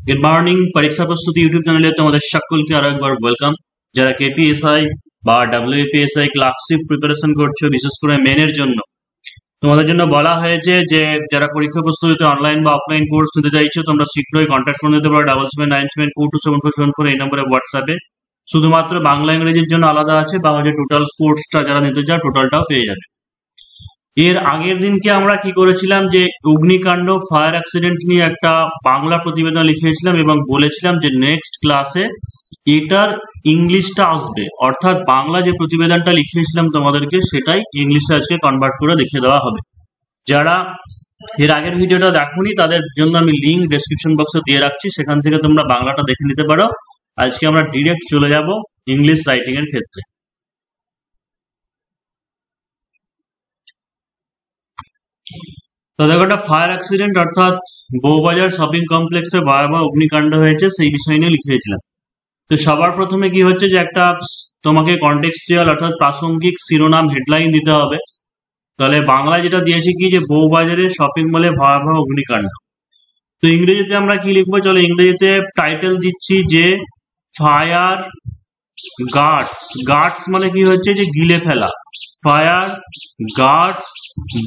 Good morning. পরীক্ষা প্রস্তুতি YouTube চ্যানেলে তোমাদের সকলকে আরো একবার ওয়েলকাম। যারা কেপিএসআই বা ডাব্লিউপিএসআই ক্লার্কশিপ প্রিপারেশন করছো, বিশেষ করে মেনের জন্য, তোমাদের জন্য বলা হয়েছে যে যারা পরীক্ষা প্রস্তুতিতে অনলাইন বা অফলাইন কোর্স নিতে চাইছো, তোমরা শীঘ্রই কন্ট্যাক্ট করে নিতে পারো 7799427474 এই নম্বরে হোয়াটসঅ্যাপে। শুধুমাত্র বাংলা ইংরেজির জন্য আলাদা আছে, বা টোটাল কোর্সটা যারা নিতে চাও টোটালটাও পেয়ে যাবে। এর আগের দিনকে আমরা কি করেছিলাম, যে অগ্নিকাণ্ড ফায়ার অ্যাক্সিডেন্ট নিয়ে একটা বাংলা প্রতিবেদন লিখিয়েছিলাম এবং বলেছিলাম যে নেক্সট ক্লাসে এটার ইংলিশটা আসবে, অর্থাৎ বাংলা যে প্রতিবেদনটা লিখিয়েছিলাম তোমাদেরকে সেটাই ইংলিশে আজকে কনভার্ট করে দেখিয়ে দেওয়া হবে। যারা এর আগের ভিডিওটা দেখোনি তাদের জন্য আমি লিঙ্ক ডেসক্রিপশন বক্সে দিয়ে রাখছি, সেখান থেকে তোমরা বাংলাটা দেখে নিতে পারো। আজকে আমরা ডিরেক্ট চলে যাব ইংলিশ রাইটিং এর ক্ষেত্রে। তো দেখো, একটা ফায়ার অ্যাক্সিডেন্ট অর্থাৎ বউবাজার শপিং কমপ্লেক্সে ভয়াবহ অগ্নিকাণ্ড হয়েছে, সেই বিষয় নিয়ে লিখিয়েছিলাম। তো সবার প্রথমে কি হচ্ছে, যে একটা তোমাকে কন্টেক্সচুয়াল অর্থাৎ প্রাসঙ্গিক শিরোনাম হেডলাইন দিতে হবে। তাহলে বাংলায় যেটা দিয়েছি কি, যে বউবাজারের শপিং মলে ভয়াবহ অগ্নিকাণ্ড। তো ইংরেজিতে আমরা কি লিখবো, চলো ইংরেজিতে টাইটেল দিচ্ছি যে ফায়ার গার্ডস। গার্ডস মানে কি হচ্ছে, যে গিলে ফেলা। Fire guards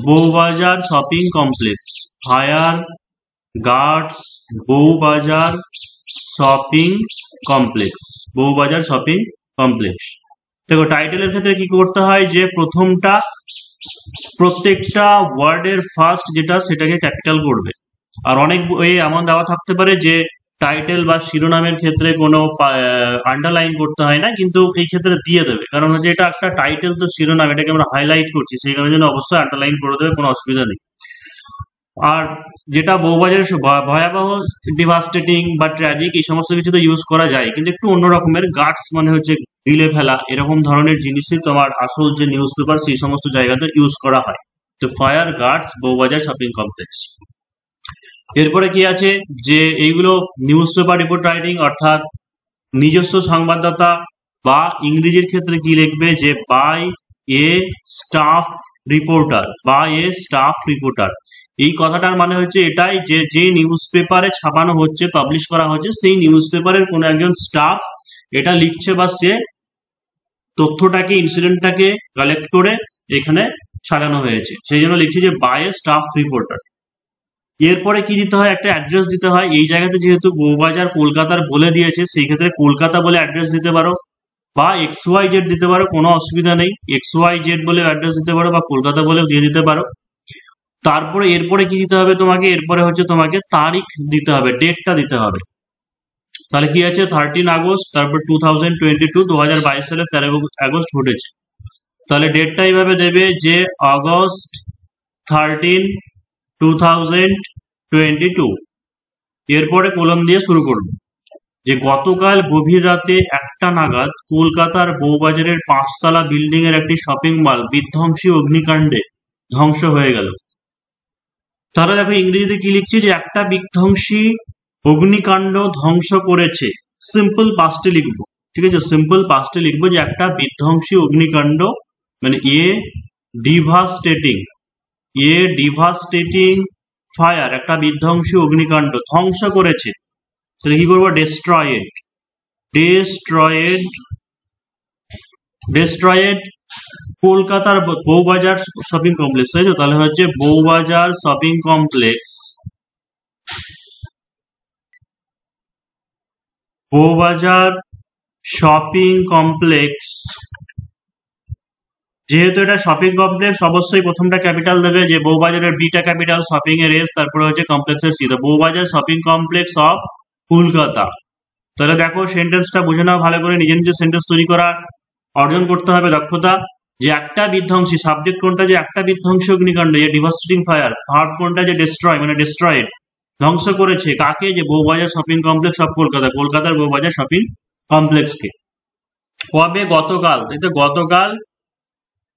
Bowbazar shopping complex. Fire guards Bowbazar shopping complex. Bowbazar shopping complex. দেখো, টাইটেলের ক্ষেত্রে কি করতে হয়, যে প্রথমটা প্রত্যেকটা ওয়ার্ডের ফার্স্ট যেটা সেটাকে ক্যাপিটাল করবে। আর অনেক বইয়ে এমন দেওয়া থাকতে পারে যে টাইটেল বা শিরোনামের ক্ষেত্রে কোনো আন্ডারলাইন করতে হয় না, কিন্তু এই ক্ষেত্রে দিয়ে দেবে, কারণ হচ্ছে এটা একটা টাইটেল, তো শিরোনাম এটাকে আমরা হাইলাইট করছি, সেই কারণে জন্য অবশ্যই আন্ডারলাইন করে দেবে, কোনো অসুবিধা নেই। আর যেটা বউবাজারের ভয়াবহ, ডিভাস্টেটিং বা ট্র্যাজিক এই সমস্ত কিছু তো ইউজ করা যায়, কিন্তু একটু অন্য রকমের। গার্ডস মানে হচ্ছে গিলে ফেলা, এরকম ধরনের জিনিসই তোমার আসল যে নিউজ পেপার সেই সমস্ত জায়গাতে ইউজ করা হয়। তো fire guards Bowbazar shopping complex. এরপরে কি আছে, যে এইগুলো নিউজ পেপার রিপোর্ট রাইটিং, অর্থাৎ নিজস্ব সংবাদদাতা, বা ইংরেজির ক্ষেত্রে কি লিখবে, যে by a staff reporter. By a staff reporter, এই কথাটার মানে হচ্ছে এটাই, যে যে নিউজ পেপারে ছাপানো হচ্ছে, পাবলিশ করা হচ্ছে, সেই নিউজ পেপারের কোনো একজন স্টাফ এটা লিখছে, বা সে তথ্যটাকে, ইনসিডেন্টটাকে কালেক্ট করে এখানে সাজানো হয়েছে, সেই জন্য লিখছি যে বাই এ স্টাফ রিপোর্টার। এরপরে কি দিতে হয়, একটা অ্যাড্রেস দিতে হয়। এই জায়গাতে যেহেতু বউবাজার কলকাতার বলে দিয়েছে, সেই ক্ষেত্রে কলকাতা বলে অ্যাড্রেস দিতে পারো, বা XYZ দিতে পারো, কোনো অসুবিধা নেই। XYZ বলে অ্যাড্রেস দিতে পারো, বা কলকাতা বলেও দিয়ে দিতে পারো। তারপরে এরপরে কি দিতে হবে তোমাকে, এরপরে হচ্ছে তোমাকে তারিখ দিতে হবে, ডেটটা দিতে হবে। তাহলে কি আছে, 13 আগস্ট, তারপর 2022, 2022 সালে 13 আগস্ট ঘটেছে। তাহলে ডেটটা এইভাবে দেবে, যে আগস্ট 13, 2022। এরপরে কোলন দিয়ে শুরু করবে, যে গতকাল গভীর রাতে 1টা নাগাদ কলকাতার বউবাজারের 5তলা বিল্ডিং এর একটি শপিং মল বিধ্বংসী অগ্নিকাণ্ডে ধ্বংস হয়ে গেল। তাহলে দেখো ইংরেজিতে কি লিখছি, যে একটা বিধ্বংসী অগ্নিকাণ্ড ধ্বংস করেছে। সিম্পল পাস্টে লিখবো, ঠিক আছে, সিম্পল পাস্টে লিখবো, যে একটা বিধ্বংসী অগ্নিকাণ্ড মানে ডিভাস্টেটিং ফায়ার, একটা বিধ্বংসী অগ্নিকাণ্ড ধ্বংস করেছে। তাহলে কি করবো, ডেস্ট্রয়েড কলকাতার বউবাজার শপিং কমপ্লেক্স, তাই তো? তাহলে হচ্ছে Bowbazar shopping complex, Bowbazar shopping complex. যেহেতু এটা শপিং কমপ্লেক্স, অবশ্যই প্রথমটা ক্যাপিটাল দেবে, যে বউবাজারের বিটা ক্যাপিটাল, শপিং এর এস, তারপরে হচ্ছে কমপ্লেক্সের C. Bowbazar shopping complex of Kolkata. তাহলে দেখো সেন্টেন্সটা বুঝে নাও ভালো করে, নিজে নিজে সেন্টেন্স তৈরি করা অর্জন করতে হবে দক্ষতা। যে একটা বিধ্বংসী, সাবজেক্ট কোনটা, যে একটা বিধ্বংসী অগ্নিকাণ্ড, যে ডিভাস্টেটিং ফায়ার। ভার্ব কোনটা, যে ডেস্ট্রয় মানে ডেস্ট্রয়েড, ধ্বংস করেছে কাকে, যে Bowbazar shopping complex of Kolkata, কলকাতার বউবাজার শপিং কমপ্লেক্সকে। কবে, গতকাল, তাই তো, গতকাল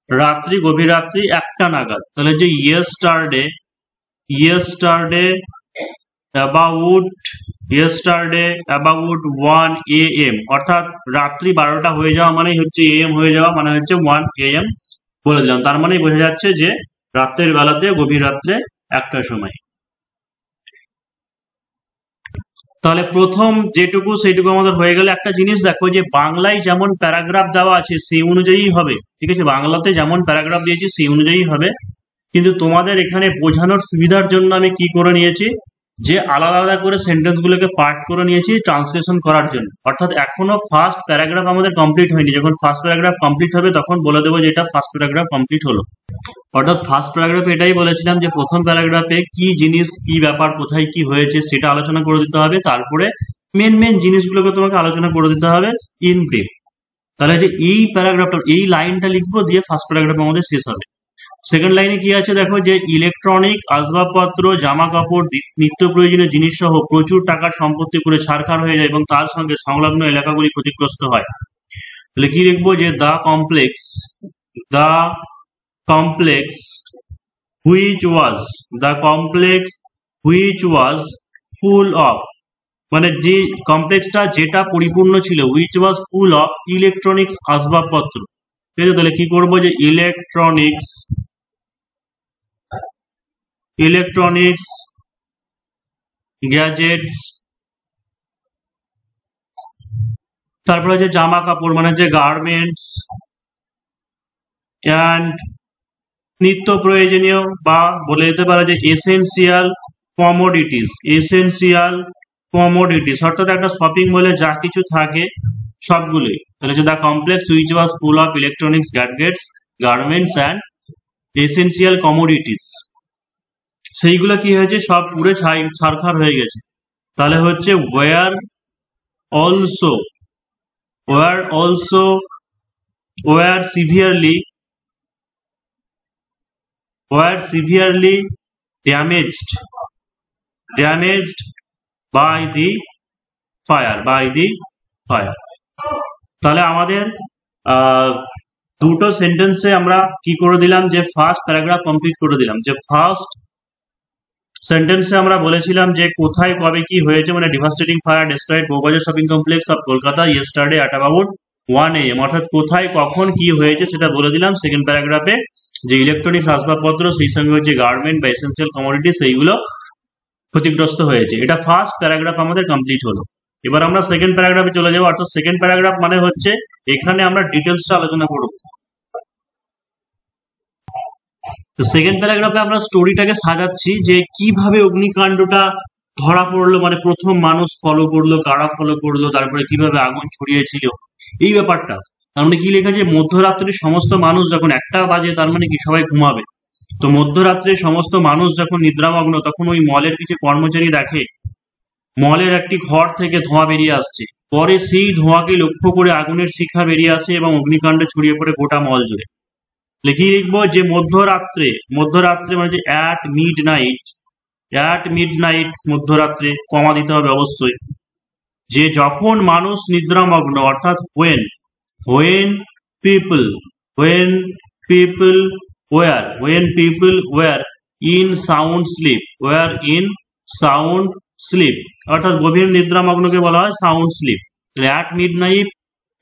রাত্রি, গভীর রাত্রি 1টা নাগাদ। তাহলে যে ইয়েস্টারডে অ্যাবাউট 1 AM, অর্থাৎ রাত্রি 12টা হয়ে যাওয়া মানে হচ্ছে AM হয়ে যাওয়া, মানে হচ্ছে 1 AM বলে দিলাম। তার মানে বোঝা যাচ্ছে যে রাত্রের বেলাতে, গভীর রাত্রে 1টার সময়। তাহলে প্রথম যেটুকু সেইটুকু আমাদের হয়ে গেল। একটা জিনিস দেখো যে বাংলায় যেমন প্যারাগ্রাফ দেওয়া আছে সেই অনুযায়ী হবে, ঠিক আছে, বাংলাতে যেমন প্যারাগ্রাফ দিয়েছি সেই অনুযায়ী হবে। কিন্তু তোমাদের এখানে বোঝানোর সুবিধার জন্য আমি কি করে নিয়েছি যে আলাদা আলাদা করে সেন্টেন্স গুলোকে পার্ট করে নিয়েছি ট্রান্সলেশন করার জন্য। অর্থাৎ এখনো ফার্স্ট প্যারাগ্রাফ আমাদের কমপ্লিট হয়নি, যখন ফার্স্ট প্যারাগ্রাফ কমপ্লিট হবে তখন বলে দেবো যে এটা ফার্স্ট প্যারাগ্রাফ কমপ্লিট হলো। অর্থাৎ ফার্স্ট প্যারাগ্রাফে এটাই বলেছিলাম যে প্রথম প্যারাগ্রাফে কি জিনিস কি ব্যাপার কোথায় কি হয়েছে সেটা আলোচনা করে দিতে হবে, তারপরে মেন মেন জিনিসগুলোকে তোমাকে আলোচনা করে দিতে হবে ইন ব্রিফ। তাহলে যে এই প্যারাগ্রাফটা এই লাইনটা লিখবো দিয়ে ফার্স্ট প্যারাগ্রাফ আমাদের শেষ হবে। সেকেন্ড লাইনে কি আছে দেখো যে ইলেকট্রনিক আসবাবপত্র জামা কাপড় নিত্য প্রয়োজনীয় জিনিস সহ প্রচুর টাকার সম্পত্তি করে ছারখার হয়ে যায় এবং তার সঙ্গে সংলগ্ন এলাকাগুলি ক্ষতিগ্রস্ত হয়। তাহলে কি লিখবো যে the complex which was the complex which was full of, মানে যে কমপ্লেক্সটা যেটা পরিপূর্ণ ছিল which was full of electronics আসবাবপত্র। ঠিক আছে, তাহলে কি করবো যে ইলেকট্রনিক্স গ্যাজেটস, তারপরে যে জামা কাপড় মানে যে গার্মেন্টস অ্যান্ড নিত্য প্রয়োজনীয় বা বলে দিতে পারে যে এসেনশিয়াল কমোডিটিস, অর্থাৎ একটা শপিং মলে যা কিছু থাকে সবগুলোই। তাহলে যে the complex which was full of electronics gadgets garments and essential commodities, সেইগুলো কি হয়েছে সব পুরো ছারখার হয়ে গেছে। তাহলে হচ্ছে were also severely damaged by the fire তাহলে আমাদের দুটো সেন্টেন্সে আমরা কি করে দিলাম যে ফার্স্ট প্যারাগ্রাফ কমপ্লিট করে দিলাম। যে ফার্স্ট সেন্টেন্সে আমরা বলেছিলাম যে কোথায় কবে কি হয়েছে, মানে devastating fire destroyed Bowbazar shopping complex of Kolkata yesterday at about 1 AM, অর্থাৎ কোথায় কখন কি হয়েছে সেটা বলে দিলাম। সেকেন্ড প্যারাগ্রাফে যে ইলেকট্রনিক্স আসবাবপত্র সেই সঙ্গে হচ্ছে গার্মেন্ট বা এসেনশিয়াল কমোডিটি সেইগুলো ক্ষতিগ্রস্ত হয়েছে। এটা ফার্স্ট প্যারাগ্রাফ আমাদের কমপ্লিট হলো। এবার আমরা সেকেন্ড প্যারাগ্রাফে চলে যাবো। অর্থাৎ সেকেন্ড প্যারাগ্রাফ মানে হচ্ছে এখানে আমরা ডিটেলসটা আলোচনা করব। তো সেকেন্ড প্যারাগ্রাফে আমরা স্টোরিটাকে সাজাচ্ছি যে কিভাবে অগ্নিকাণ্ডটা ধরা পড়লো, মানে প্রথম মানুষ ফলো করলো, কারা ফলো করলো, তারপরে কিভাবে আগুন ছড়িয়েছিল এই ব্যাপারটা। তার মানে কি লেখা যে মধ্যরাত্রি সমস্ত মানুষ যখন 1টা বাজে, তার মানে কি সবাই ঘুমাবে। তো মধ্যরাত্রে সমস্ত মানুষ যখন নিদ্রামগ্ন তখন ওই মলের কিছু কর্মচারী দেখে মলের একটি ঘর থেকে ধোঁয়া বেরিয়ে আসছে। পরে সেই ধোঁয়াকে লক্ষ্য করে আগুনের শিখা বেরিয়ে আসে এবং অগ্নিকাণ্ড ছড়িয়ে পড়ে গোটা মল জুড়ে। কি লিখবো যে মধ্যরাত্রে মানে যে অ্যাট মিডনাইট মধ্যরাত্রে কমা দিতে হবে অবশ্যই। যে যখন মানুষ নিদ্রামগ্ন, অর্থাৎ when people were in sound sleep, অর্থাৎ গভীর নিদ্রামগ্নকে বলা হয় sound sleep. At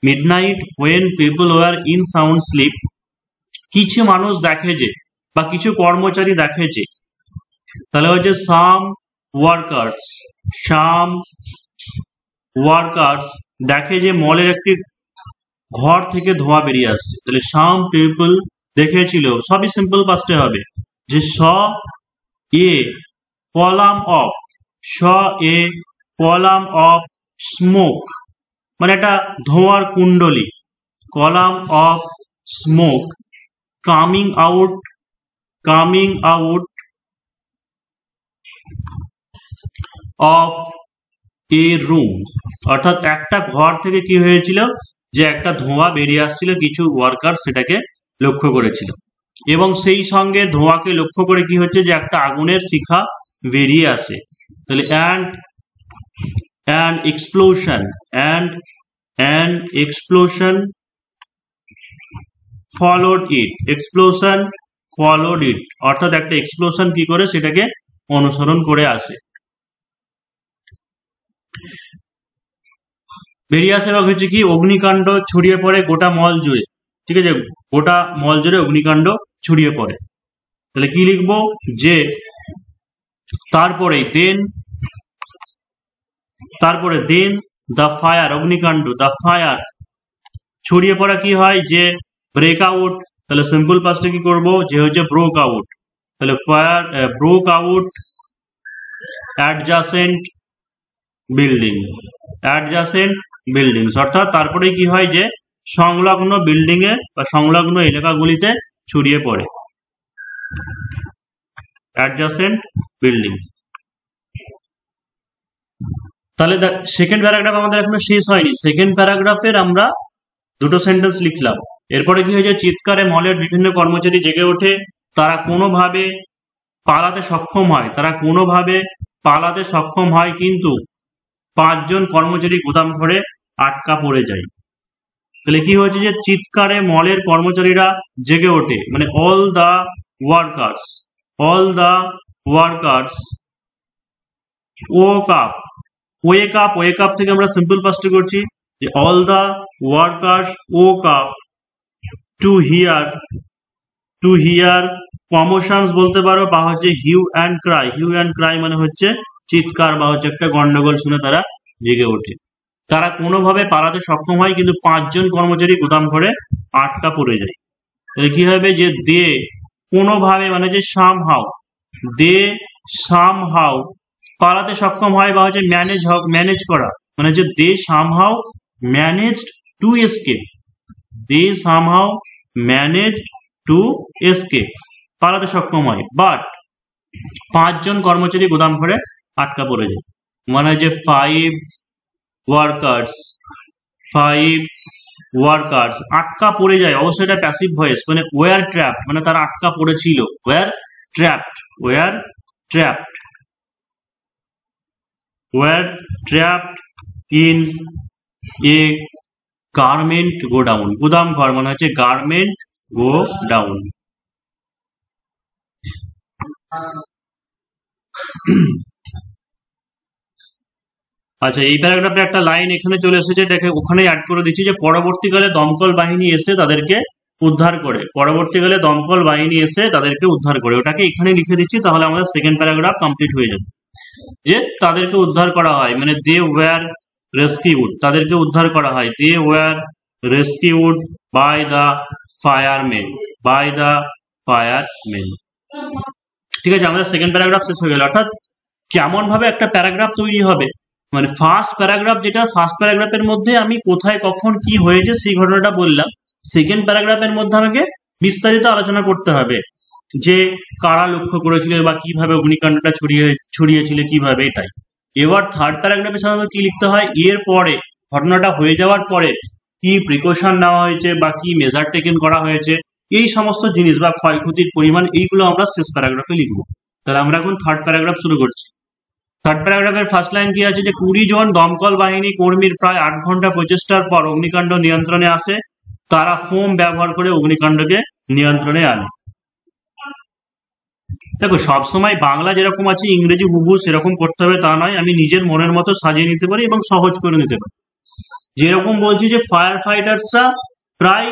midnight when people were in sound sleep, কিছু মানুষ দেখে যে বা কিছু কর্মচারী দেখে যে, তাহলে হচ্ছে সাম ওয়ার্কার্স দেখে যে মলের একটি ঘর থেকে ধোঁয়া বেরিয়ে আসছে। তাহলে সাম পিপল দেখেছিল, সবই সিম্পল পাস্টে হবে যে এ কলাম অফ স্মোক, মানে একটা ধোঁয়ার কুণ্ডলী, column of smoke coming out of A room, অর্থাৎ একটা ঘর থেকে কি হয়েছিল যে একটা ধোঁয়া বেরিয়ে আসছিল, কিছু ওয়ার্কার সেটাকে লক্ষ্য করেছিল এবং সেই সঙ্গে ধোঁয়াকে লক্ষ্য করে কি হচ্ছে যে একটা আগুনের শিখা বেরিয়ে আসে। তাহলে অ্যান্ড এক্সপ্লোশন followed it, অর্থাৎ একটা এক্সপ্লোশন কি করে সেটাকে অনুসরণ করে আসে, বেরিয়ে আসে এবং হচ্ছে কি অগ্নিকাণ্ড ছড়িয়ে পড়ে গোটা মল জুড়ে। ঠিক আছে, গোটা মল জুড়ে অগ্নিকাণ্ড ছড়িয়ে পড়ে। তাহলে কি লিখবো যে তারপরে তারপরে দেন দ্য ফায়ার, অগ্নিকাণ্ড, দ্য ফায়ার ছড়িয়ে পড়া কি হয় যে ব্রেক আউট, তাহলে সিম্পল পাস্টে কি করব যে হচ্ছে ব্রোক আউট, তাহলে fire broke out adjacent building, adjacent buildings, অর্থাৎ তারপরে কি হয় যে সংলগ্ন বিল্ডিং এ বা সংলগ্ন এলাকাগুলিতে ছড়িয়ে পড়ে, অ্যাডজাসেন্ট বিল্ডিং। তাহলে সেকেন্ড প্যারাগ্রাফ আমাদের এখনো শেষ হয়নি। সেকেন্ড প্যারাগ্রাফের আমরা দুটো সেন্টেন্স লিখলাম। এরপরে কি হয়েছে, চিৎকারে মলের বিভিন্ন কর্মচারী জেগে ওঠে, তারা কোনোভাবে পালাতে সক্ষম হয়, তারা কোনোভাবে পালাতে সক্ষম হয়, কিন্তু 5 জন কর্মচারী গোদাম ঘরে আটকা পড়ে যায়। তাহলে কি হয়েছে যে চিৎকারে মলের কর্মচারীরা জেগে ওঠে, মানে all the workers, all the workers woke up, wake up, wake up থেকে আমরা সিম্পল পাস্টে করছি যে all the workers woke up to hear commotions বলতে পারো, বা হচ্ছে hue and cry, hue and cry মানে হচ্ছে চিৎকার বা হচ্ছে একটা গন্ডগোল শুনে তারা জেগে ওঠে। তারা কোনোভাবে পালাতে সক্ষম হয়, কিন্তু 5 জন কর্মচারী গোদাম ঘরে আটকা পড়ে যায়। তাহলে কি হবে যে দে কোনোভাবে মানে যে সামহাউ, দে সামহাউ পালাতে সক্ষম হয় বা হচ্ছে ম্যানেজ করা, মানে যে they somehow managed to escape, they somehow managed to escape পালাতে সক্ষম হয়, বাট 5 জন কর্মচারী গোদাম ঘরে আটকা পড়ে যায়, মানে যে 5 ওয়ার্কার্স আটকা পড়ে যায়। অবশ্যই এটা প্যাসিভ ভয়েস, মানে ওয়ার ট্র্যাপ, মানে তারা আটকা পড়েছিল, were trapped, were trapped, were trapped in a garment godown, গুদাম ঘর মানে হচ্ছে গার্মেন্ট গোডাউন। আচ্ছা, এই প্যারাগ্রাফে একটা লাইন এখানে চলে এসেছে, এটাকে ওখানে অ্যাড করে দিচ্ছি যে পরবর্তীকালে দমকল বাহিনী এসে তাদেরকে উদ্ধার করে, পরবর্তীকালে দমকল বাহিনী এসে তাদেরকে উদ্ধার করে, ওটাকে এখানে লিখে দিচ্ছি, তাহলে আমাদের সেকেন্ড প্যারাগ্রাফ কমপ্লিট হয়ে যাবে। যে তাদেরকে উদ্ধার করা হয়, মানে দে ওয়্যার রেস্কিউড, তাদেরকে উদ্ধার করা হয়, they were rescued by the fireman, by the fireman. ঠিক আছে, আমাদের সেকেন্ড প্যারাগ্রাফ শেষ হয়ে গেল। অর্থাৎ কেমন ভাবে একটা প্যারাগ্রাফ তৈরি হবে, মানে ফার্স্ট প্যারাগ্রাফ যেটা, ফার্স্ট প্যারাগ্রাফের মধ্যে আমি কোথায় কখন কি হয়েছে সেই ঘটনাটা বললাম, সেকেন্ড প্যারাগ্রাফের মধ্যে আমাকে বিস্তারিত আলোচনা করতে হবে যে কারা লক্ষ্য করেছিল বা কিভাবে অগ্নিকাণ্ডটা ছড়িয়েছিল কিভাবে, এটাই। এবার থার্ড প্যারাগ্রাফে সাধারণত কি লিখতে হয়, এর পরে ঘটনাটা হয়ে যাওয়ার পরে কি প্রিকশন নেওয়া হয়েছে বা কি মেজার টেকেন করা হয়েছে, এই সমস্ত জিনিস বা ক্ষয়ক্ষতির পরিমাণ, এইগুলো আমরা শেষ প্যারাগ্রাফে লিখবো। তাহলে আমরা এখন থার্ড প্যারাগ্রাফ শুরু করছি। থার্ড প্যারাগ্রাফের ফার্স্ট লাইন কি আছে যে 20 জন দমকল বাহিনী কর্মীর প্রায় 8 ঘন্টা প্রচেষ্টার পর অগ্নিকাণ্ড নিয়ন্ত্রণে আসে, তারা ফোম ব্যবহার করে অগ্নিকাণ্ডকে নিয়ন্ত্রণে আনে। দেখো, সবসময় বাংলা যেরকম আছে ইংরেজি হুবহু সেরকম করতে হবে তা নয়, আমি নিজের মনের মতো সাজিয়ে নিতে পারি এবং সহজ করে নিতে পারি। যেরকম বলছি যে ফায়ার ফাইটার্সরা প্রায়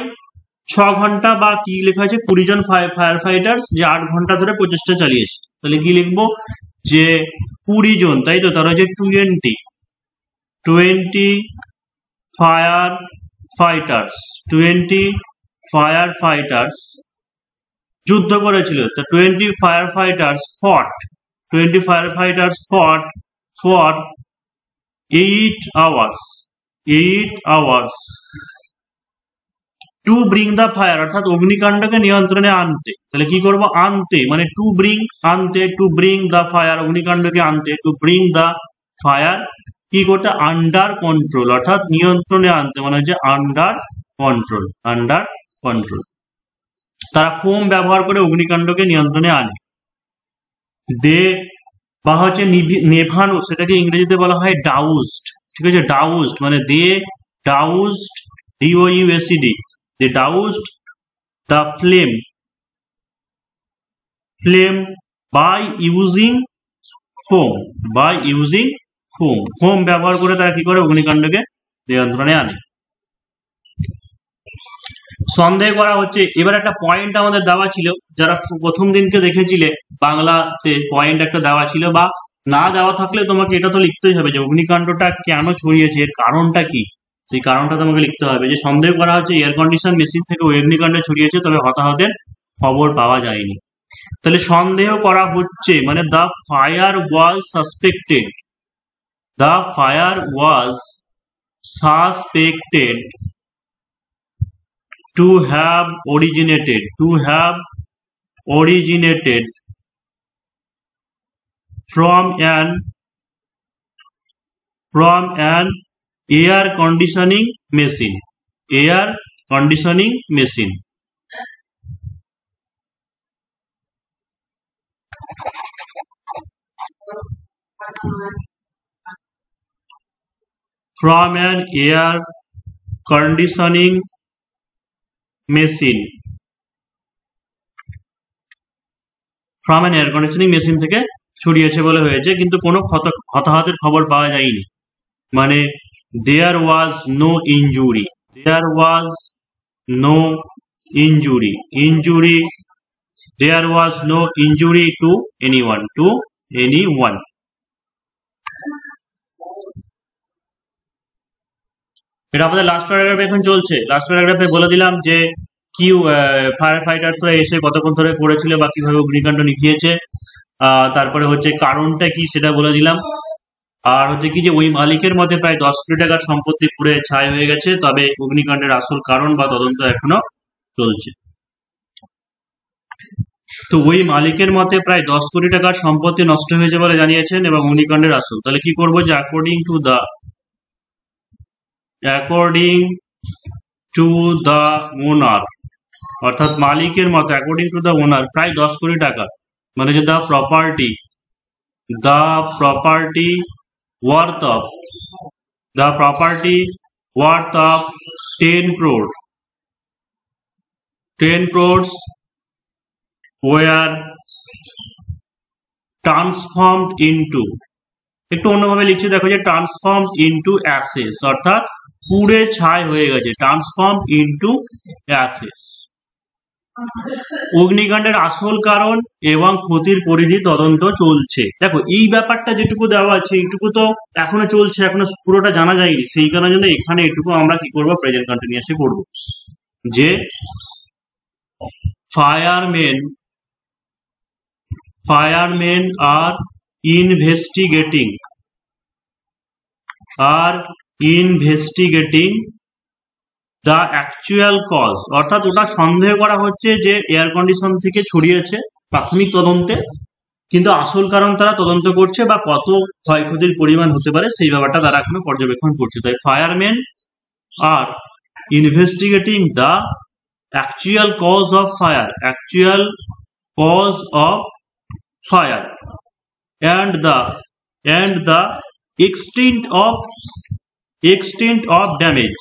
6 ঘন্টা, বা কি লেখা আছে 20 জন ফায়ার ফাইটার্স যে 8 ঘন্টা ধরে প্রচেষ্টা চালিয়েছে, তাহলে কি লিখবো যে 20 জন, তাই তো, তারা হচ্ছে 20 ফায়ার ফাইটার্স, 20 ফায়ার ফাইটার্স যুদ্ধ করেছিল। তো 20 ফায়ার ফাইটার্স ফট, 20 fire fighters fought for 8 hours to bring the fire, অর্থাৎ অগ্নিকাণ্ডকে নিয়ন্ত্রণে আনতে। তাহলে কি করব, আনতে মানে টু ব্রিং, আনতে, টু ব্রিং দ্য ফায়ার, অগ্নিকাণ্ডকে আনতে, টু ব্রিং দ্য ফায়ার কি করতে, আন্ডার কন্ট্রোল, অর্থাৎ নিয়ন্ত্রণে আনতে মানে হচ্ছে আন্ডার কন্ট্রোল, আন্ডার কন্ট্রোল। তারা ফোম ব্যবহার করে অগ্নিকাণ্ডকে নিয়ন্ত্রণে আনে। দে বা হচ্ছে নেভানো, সেটাকে ইংরেজিতে বলা হয় ডাউজড। ঠিক আছে, ডাউজড মানে দে ডাউজড, DOUSED, they doused the flame by using foam, foam ব্যবহার করে তারা কি করে অগ্নিকাণ্ডকে নিয়ন্ত্রণে আনে। সন্দেহ করা হচ্ছে, এবার একটা পয়েন্ট আমাদের দেওয়া ছিল, যারা প্রথম দিনকে দেখেছিলে বাংলাতে পয়েন্ট একটা দেওয়া ছিল বা না দেওয়া থাকলে তোমাকে এটা তো লিখতেই হবে যে অগ্নিকাণ্ডটা কেন ছড়িয়েছে, এর কারণটা কি, সেই কারণটা তোমাকে লিখতে হবে। যে সন্দেহ করা হচ্ছে এয়ার কন্ডিশন মেশিন থেকে ওই অগ্নিকাণ্ড ছড়িয়েছে, তবে হতাহতের খবর পাওয়া যায়নি। তাহলে সন্দেহ করা হচ্ছে মানে the fire was suspected, the fire was suspected to have originated from an air conditioning machine, from an air conditioning machine, from an air conditioning machine থেকে ছড়িয়েছে বলে হয়েছে, কিন্তু কোনো হতাহতের খবর পাওয়া যায়নি। মানে there was no injury, there was no injury, there was no injury to anyone, এটা আমাদের লাস্ট প্যারাগ্রাফে এখন চলছে। লাস্ট প্যারাগ্রাফে বলে দিলাম যে কি ফায়ার ফাইটার্সরা এসে কতক্ষণ ধরে পড়েছিল বা কিভাবে অগ্নিকাণ্ড নিভিয়েছে, তারপরে হচ্ছে কারণটা কি সেটা বলে দিলাম। আর হচ্ছে কি যে ওই মালিকের মতে প্রায় 10 কোটি টাকার সম্পত্তি পুড়ে ছাই হয়ে গেছে, তবে অগ্নিকাণ্ডের আসল কারণ বা তদন্ত এখনো চলছে। তো ওই মালিকের মতে প্রায় 10 কোটি টাকার সম্পত্তি নষ্ট হয়েছে বলে জানিয়েছেন এবং অগ্নিকাণ্ডের আসল। তাহলে কি করবো যে অ্যাকর্ডিং টু দ্য ওনার, অর্থাৎ মালিকের মতে অ্যাকর্ডিং টু দ্য ওনার প্রায় 10 কোটি টাকা, মানে যে the property worth of 10 crores were transformed into, একটু অন্যভাবে লিখছি দেখো, যে ট্রান্সফর্মড ইনটু অ্যাসেস, অর্থাৎ পুড়ে ছাই হয়ে গেছে, ট্রান্সফর্মড ইনটু অ্যাসেস। অগ্নিকাণ্ডের আসল কারণ এবং ক্ষতির পরিধি তদন্ত চলছে। দেখো এই ব্যাপারটা যেটুকু দেওয়া আছে এইটুকু তো এখনো চলছে, এখনো পুরোটা জানা যায়নি, সেই কারণের জন্য এখানে এটুকু আমরা কি করবো, প্রেজেন্ট কন্টিনিউয়াসে করবো, যে firemen are investigating the actual cause, অর্থাৎ ওটা সন্দেহ করা হচ্ছে যে এয়ার কন্ডিশন থেকে ছড়িয়েছে প্রাথমিক তদন্তে, কিন্তু আসল কারণ তারা তদন্ত করছে বা কত ক্ষয়ক্ষতির পরিমাণ হতে পারে সেই ব্যাপারটা তারা এখনো পর্যবেক্ষণ করছে। তাই fireman are investigating the actual cause of fire and the extent of damage,